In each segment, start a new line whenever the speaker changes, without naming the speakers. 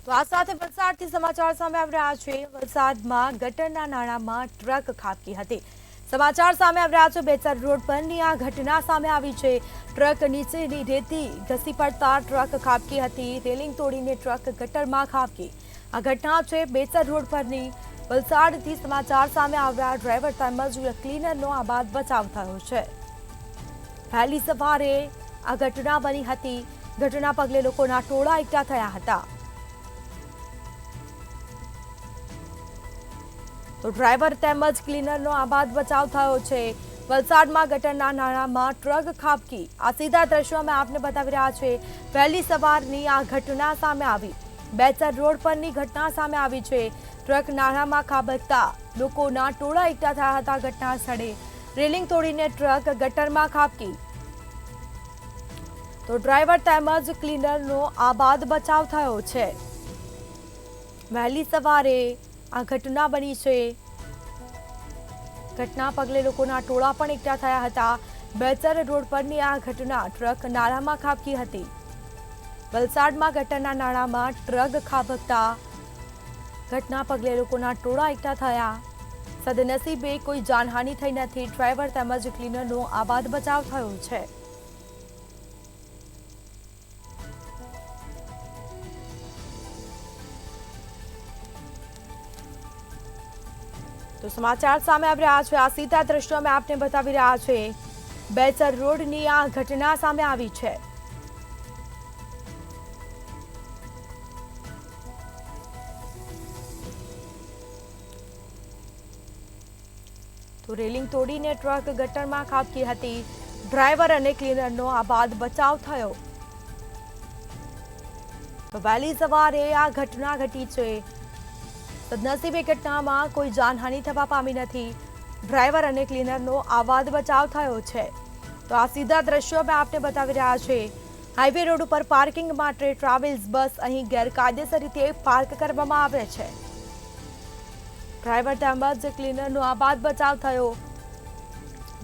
તો આ સાથે વલસાડથી સમાચાર સામે આવી રહ્યા છે। વલસાડમાં ગટરના નાણામાં ટ્રક ખાબકી હતી। સમાચાર સામે આવી રહ્યા છે। બેચર રોડ પરની આ ઘટના સામે આવી છે। ટ્રક નીચેની રેતી ધસી પડતા ટ્રક ખાબકી હતી। રેલિંગ તોડીને ટ્રક ગટરમાં ખાબકી। આ ઘટના છે બેચર રોડ પરની। વલસાડથી સમાચાર સામે આવ્યા। ડ્રાઈવર તેમજ ક્લીનરનો આબાદ બચાવ થયો છે। વહેલી સવારે આ ઘટના બની હતી। ઘટના પગલે લોકોના ટોળા એકઠા થયા હતા। તો ડ્રાઈવર તેમજ ક્લીનરનો આબાદ બચાવ થયો છે। વલસાડમાં ગટરના નાણામાં ટ્રક ખાબકી। આ સીધા દ્રશ્યો અમે આપને બતાવી રહ્યા છે। વહેલી સવારની આ ઘટના સામે આવી। બેચર રોડ પરની ઘટના સામે આવી છે। ટ્રક નાણામાં ખાબકતા લોકોના ટોળા એકઠા થયા હતા। ઘટના સ્થળે રેલિંગ તોડીને ટ્રક ગટરમાં ખાબકી। તો ડ્રાઈવર તેમજ ક્લીનરનો આબાદ બચાવ થયો છે। વહેલી સવારે આ ઘટના બની છે। ઘટના પગલે લોકોના ટોળા પણ એકઠા થયા હતા। બેચર રોડ પરની આ ઘટના ટ્રક નાળામાં ખાબકી હતી। વલસાડમાં ગટરના નાળામાં ટ્રક ખાબકતા ઘટના પગલે લોકોના ટોળા એકઠા થયા। સદનસીબે કોઈ જાનહાનિ થઈ નથી। ડ્રાઈવર તેમજ ક્લીનરનો આબાદ બચાવ થયો છે। તો સમાચાર સામે આવી રહ્યા છે। આ સીધા દ્રશ્યો અમે આપને બતાવી રહ્યા છે। બેચર રોડની આ ઘટના સામે આવી છે। તો રેલિંગ તોડીને ટ્રક ગટરમાં ખાબકી હતી। ડ્રાઈવર અને ક્લીનરનો આબાદ બચાવ થયો। તો વહેલી સવારે આ ઘટના ઘટી છે। સદનસીબે ઘટનામાં કોઈ જાનહાનિ થવા પામી નથી। ડ્રાઈવર અને ક્લીનરનો આબાદ બચાવ થયો છે। તો આ સીધા દ્રશ્યો અમે આપને બતાવી રહ્યા છે। હાઈવે રોડ ઉપર પાર્કિંગ માટે ટ્રાવેલ્સ બસ અહીં ગેરકાયદેસર રીતે પાર્ક કરવામાં આવે છે। ડ્રાઈવર તેમજ ક્લીનરનો આબાદ બચાવ થયો।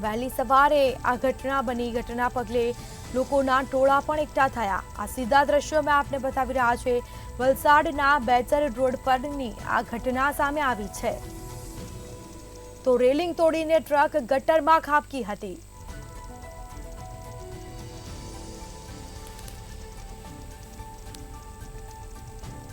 વહેલી સવારે આ ઘટના બની। ઘટના પગલે લોકોના ટોળા પણ એકઠા થયા। આ સીધા દ્રશ્યો અમે આપને બતાવી રહ્યા છે। વલસાડના બેચર રોડ પરની આ ઘટના સામે આવી છે। તો રેલિંગ તોડીને ટ્રક ગટરમાં ખાબકી હતી।